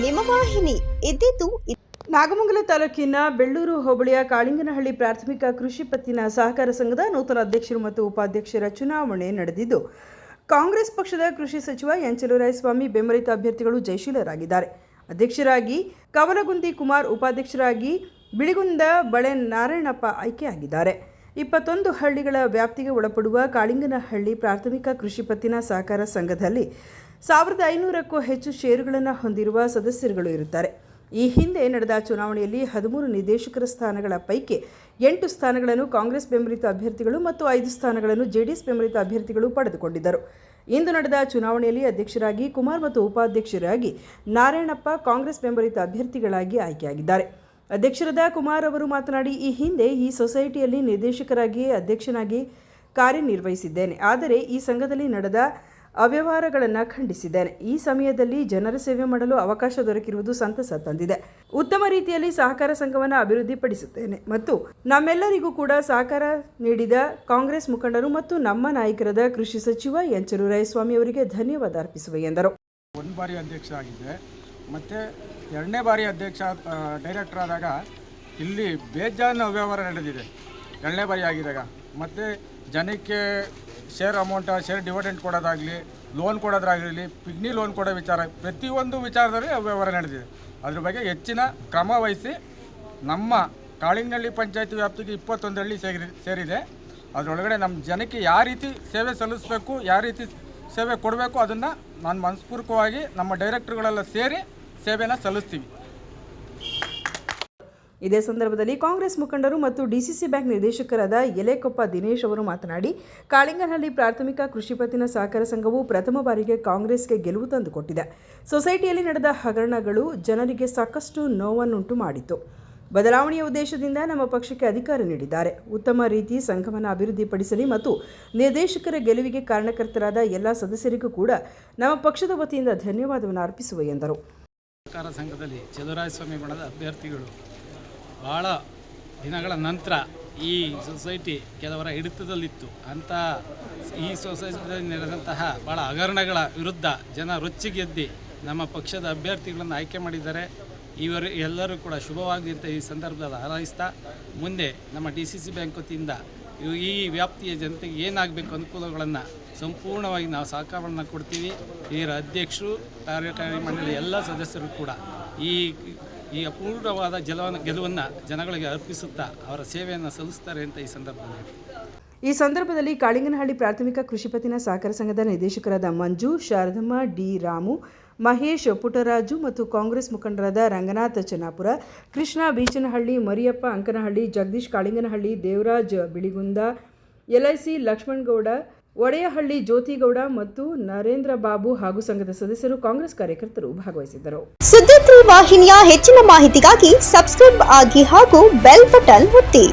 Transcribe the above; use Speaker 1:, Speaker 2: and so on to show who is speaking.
Speaker 1: ನಿಮ್ಮ ವಾಹಿನಿ. ಇದ್ದಿದ್ದು
Speaker 2: ನಾಗಮಂಗಲ ತಾಲೂಕಿನ ಬೆಳ್ಳೂರು ಹೋಬಳಿಯ ಕಾಳಿಂಗನಹಳ್ಳಿ ಪ್ರಾಥಮಿಕ ಕೃಷಿ ಪತ್ತಿನ ಸಹಕಾರ ಸಂಘದ ನೂತನ ಅಧ್ಯಕ್ಷರು ಮತ್ತು ಉಪಾಧ್ಯಕ್ಷರ ಚುನಾವಣೆ ನಡೆದಿದ್ದು, ಕಾಂಗ್ರೆಸ್ ಪಕ್ಷದ ಕೃಷಿ ಸಚಿವ ಎನ್ ಚೆಲುವರಾಯಸ್ವಾಮಿ ಬೆಂಬಲಿತ ಅಭ್ಯರ್ಥಿಗಳು ಜಯಶೀಲರಾಗಿದ್ದಾರೆ. ಅಧ್ಯಕ್ಷರಾಗಿ ಕವಲಗುಂದಿ ಕುಮಾರ್, ಉಪಾಧ್ಯಕ್ಷರಾಗಿ ಬಿಳಿಗುಂದ ಬಳೆ ನಾರಾಯಣಪ್ಪ ಆಯ್ಕೆಯಾಗಿದ್ದಾರೆ. 21 ಹಳ್ಳಿಗಳ ವ್ಯಾಪ್ತಿಗೆ ಒಳಪಡುವ ಕಾಳಿಂಗನಹಳ್ಳಿ ಪ್ರಾಥಮಿಕ ಕೃಷಿ ಪತ್ತಿನ ಸಹಕಾರ ಸಂಘದಲ್ಲಿ 1500ಕ್ಕೂ ಹೆಚ್ಚು ಷೇರುಗಳನ್ನು ಹೊಂದಿರುವ ಸದಸ್ಯರುಗಳು ಇರುತ್ತಾರೆ. ಈ ಹಿಂದೆ ನಡೆದ ಚುನಾವಣೆಯಲ್ಲಿ 13 ನಿರ್ದೇಶಕರ ಸ್ಥಾನಗಳ ಪೈಕಿ 8 ಸ್ಥಾನಗಳನ್ನು ಕಾಂಗ್ರೆಸ್ ಬೆಂಬಲಿತ ಅಭ್ಯರ್ಥಿಗಳು ಮತ್ತು 5 ಸ್ಥಾನಗಳನ್ನು ಜೆಡಿಎಸ್ ಬೆಂಬಲಿತ ಅಭ್ಯರ್ಥಿಗಳು ಪಡೆದುಕೊಂಡಿದ್ದರು. ಇಂದು ನಡೆದ ಚುನಾವಣೆಯಲ್ಲಿ ಅಧ್ಯಕ್ಷರಾಗಿ ಕುಮಾರ್ ಮತ್ತು ಉಪಾಧ್ಯಕ್ಷರಾಗಿ ನಾರಾಯಣಪ್ಪ ಕಾಂಗ್ರೆಸ್ ಬೆಂಬಲಿತ ಅಭ್ಯರ್ಥಿಗಳಾಗಿ ಆಯ್ಕೆಯಾಗಿದ್ದಾರೆ. ಅಧ್ಯಕ್ಷರಾದ ಕುಮಾರ್ ಅವರು ಮಾತನಾಡಿ, ಈ ಹಿಂದೆ ಈ ಸೊಸೈಟಿಯಲ್ಲಿ ನಿರ್ದೇಶಕರಾಗಿ ಅಧ್ಯಕ್ಷನಾಗಿ ಕಾರ್ಯನಿರ್ವಹಿಸಿದ್ದೇನೆ. ಆದರೆ ಈ ಸಂಘದಲ್ಲಿ ನಡೆದ ಅವ್ಯವಹಾರಗಳನ್ನು ಖಂಡಿಸಿದ್ದೇನೆ. ಈ ಸಮಯದಲ್ಲಿ ಜನರ ಸೇವೆ ಮಾಡಲು ಅವಕಾಶ ದೊರಕಿರುವುದು ಸಂತಸ ತಂದಿದೆ. ಉತ್ತಮ ರೀತಿಯಲ್ಲಿ ಸಹಕಾರ ಸಂಘವನ್ನು ಅಭಿವೃದ್ಧಿಪಡಿಸುತ್ತೇನೆ ಮತ್ತು ನಮ್ಮೆಲ್ಲರಿಗೂ ಕೂಡ ಸಹಕಾರ ನೀಡಿದ ಕಾಂಗ್ರೆಸ್ ಮುಖಂಡರು ಮತ್ತು ನಮ್ಮ ನಾಯಕರಾದ ಕೃಷಿ ಸಚಿವ ಎನ್ ಚೆಲುವರಾಯಸ್ವಾಮಿ ಅವರಿಗೆ ಧನ್ಯವಾದ ಅರ್ಪಿಸುವೆ ಎಂದರು.
Speaker 3: ಒಂದು ಬಾರಿ ಅಧ್ಯಕ್ಷ ಆಗಿದ್ದೆ, ಮತ್ತು 2ನೇ ಬಾರಿ ಅಧ್ಯಕ್ಷ ಡೈರೆಕ್ಟರ್ ಆದಾಗ ಇಲ್ಲಿ ಬೇಜಾನ್ ಅವ್ಯವಹಾರ ನಡೆದಿದೆ. 2ನೇ ಬಾರಿ ಆಗಿದಾಗ ಮತ್ತು ಜನಕ್ಕೆ ಶೇರ್ ಡಿವಿಡೆಂಡ್ ಕೊಡೋದಾಗಲಿ, ಲೋನ್ ಕೊಡೋದಾಗಲಿ, ಪಿಗ್ನಿ ಲೋನ್ ಕೊಡೋ ವಿಚಾರ, ಪ್ರತಿಯೊಂದು ವಿಚಾರದಲ್ಲಿ ಅವ್ಯವಹಾರ ನಡೆದಿದೆ. ಅದ್ರ ಬಗ್ಗೆ ಹೆಚ್ಚಿನ ಕ್ರಮ ವಹಿಸಿ ನಮ್ಮ ಕಾಳಿಂಗನಹಳ್ಳಿ ಪಂಚಾಯತಿ ವ್ಯಾಪ್ತಿಗೆ 21 ಹಳ್ಳಿ ಸೇರಿದೆ. ಅದರೊಳಗಡೆ ನಮ್ಮ ಜನಕ್ಕೆ ಯಾವ ರೀತಿ ಸೇವೆ ಸಲ್ಲಿಸಬೇಕು, ಯಾವ ರೀತಿ ಸೇವೆ ಕೊಡಬೇಕು, ಅದನ್ನು ನಾನು ಮನಸ್ಪೂರ್ವಕವಾಗಿ ನಮ್ಮ ಡೈರೆಕ್ಟರ್ಗಳೆಲ್ಲ ಸೇರಿ ಸೇವೆಯನ್ನು ಸಲ್ಲಿಸ್ತೀವಿ.
Speaker 2: ಇದೇ ಸಂದರ್ಭದಲ್ಲಿ ಕಾಂಗ್ರೆಸ್ ಮುಖಂಡರು ಮತ್ತು ಡಿಸಿಸಿ ಬ್ಯಾಂಕ್ ನಿರ್ದೇಶಕರಾದ ಎಲೆಕೊಪ್ಪ ದಿನೇಶ್ ಅವರು ಮಾತನಾಡಿ, ಕಾಳಿಂಗನಹಳ್ಳಿ ಪ್ರಾಥಮಿಕ ಕೃಷಿ ಪತ್ತಿನ ಸಹಕಾರ ಸಂಘವು ಪ್ರಥಮ ಬಾರಿಗೆ ಕಾಂಗ್ರೆಸ್ಗೆ ಗೆಲುವು ತಂದುಕೊಟ್ಟಿದೆ. ಸೊಸೈಟಿಯಲ್ಲಿ ನಡೆದ ಹಗರಣಗಳು ಜನರಿಗೆ ಸಾಕಷ್ಟು ನೋವನ್ನುಂಟು ಮಾಡಿತು. ಬದಲಾವಣೆಯ ಉದ್ದೇಶದಿಂದ ನಮ್ಮ ಪಕ್ಷಕ್ಕೆ ಅಧಿಕಾರ ನೀಡಿದ್ದಾರೆ. ಉತ್ತಮ ರೀತಿ ಸಂಘವನ್ನು ಅಭಿವೃದ್ಧಿಪಡಿಸಲಿ ಮತ್ತು ನಿರ್ದೇಶಕರ ಗೆಲುವಿಗೆ ಕಾರಣಕರ್ತರಾದ ಎಲ್ಲ ಸದಸ್ಯರಿಗೂ ಕೂಡ ನಮ್ಮ ಪಕ್ಷದ ವತಿಯಿಂದ ಧನ್ಯವಾದವನ್ನು ಅರ್ಪಿಸುವೆ ಎಂದರು.
Speaker 4: ಸಹಕಾರ ಸಂಘದಲ್ಲಿ ಚೆಲುವರಾಯಸ್ವಾಮಿ ಬಣದ ಅಭ್ಯರ್ಥಿಗಳು ಭಾಳ ದಿನಗಳ ನಂತರ ಈ ಸೊಸೈಟಿ ಕೆಲವರ ಹಿಡಿತದಲ್ಲಿತ್ತು ಅಂತ ಈ ಸೊಸೈಟಿಯಲ್ಲಿ ನಡೆದಂತಹ ಭಾಳ ಹಗರಣಗಳ ವಿರುದ್ಧ ಜನ ರೊಚ್ಚಿಗೆದ್ದಿ ನಮ್ಮ ಪಕ್ಷದ ಅಭ್ಯರ್ಥಿಗಳನ್ನು ಆಯ್ಕೆ ಮಾಡಿದ್ದಾರೆ. ಇವರು ಎಲ್ಲರೂ ಕೂಡ ಶುಭವಾಗಲಿ ಅಂತ ಈ ಸಂದರ್ಭದಲ್ಲಿ ಹಾರೈಸ್ತಾ, ಮುಂದೆ ನಮ್ಮ DCC ಬ್ಯಾಂಕ್ ವತಿಯಿಂದ ಈ ವ್ಯಾಪ್ತಿಯ ಜನತೆಗೆ ಏನಾಗಬೇಕು ಅನುಕೂಲಗಳನ್ನು ಸಂಪೂರ್ಣವಾಗಿ ನಾವು ಸಹಕಾರವನ್ನು ಕೊಡ್ತೀವಿ. ಇದರ ಅಧ್ಯಕ್ಷರು, ಕಾರ್ಯಕಾರಿ ಮಂಡಳಿ ಎಲ್ಲ ಸದಸ್ಯರು ಕೂಡ ಈ ಅಪೂರ್ವವಾದ ಗೆಲುವನ್ನು ಜನಗಳಿಗೆ ಅರ್ಪಿಸುತ್ತಾ ಅವರ ಸೇವೆಯನ್ನು ಸಲ್ಲಿಸ್ತಾರೆ ಅಂತ
Speaker 2: ಈ ಸಂದರ್ಭದಲ್ಲಿ ಕಾಳಿಂಗನಹಳ್ಳಿ ಪ್ರಾಥಮಿಕ ಕೃಷಿ ಪತ್ತಿನ ಸಹಕಾರ ಸಂಘದ ನಿರ್ದೇಶಕರಾದ ಮಂಜು, ಶಾರದಮ್ಮ, ಡಿ ರಾಮು, ಮಹೇಶ್, ಪುಟ್ಟರಾಜು ಮತ್ತು ಕಾಂಗ್ರೆಸ್ ಮುಖಂಡರಾದ ರಂಗನಾಥ್ ಚನ್ನಾಪುರ, ಕೃಷ್ಣ ಬೀಚನಹಳ್ಳಿ, ಮರಿಯಪ್ಪ ಅಂಕನಹಳ್ಳಿ, ಜಗದೀಶ್ ಕಾಳಿಂಗನಹಳ್ಳಿ, ದೇವರಾಜ್ ಬಿಳಿಗುಂದ, LIC ಲಕ್ಷ್ಮಣಗೌಡ, ಒಡೆಯಹಳ್ಳಿ ಜ್ಯೋತಿಗೌಡ ಮತ್ತು ನರೇಂದ್ರ ಬಾಬು ಹಾಗೂ ಸಂಘದ ಸದಸ್ಯರು, ಕಾಂಗ್ರೆಸ್ ಕಾರ್ಯಕರ್ತರು ಭಾಗವಹಿಸಿದ್ದರು.
Speaker 1: ಸುದ್ದಿ ವಾಹಿನಿಯ ಹೆಚ್ಚಿನ ಮಾಹಿತಿಗಾಗಿ ಸಬ್ಸ್ಕ್ರೈಬ್ ಆಗಿ ಹಾಗೂ ಬೆಲ್ ಬಟನ್ ಒತ್ತಿ.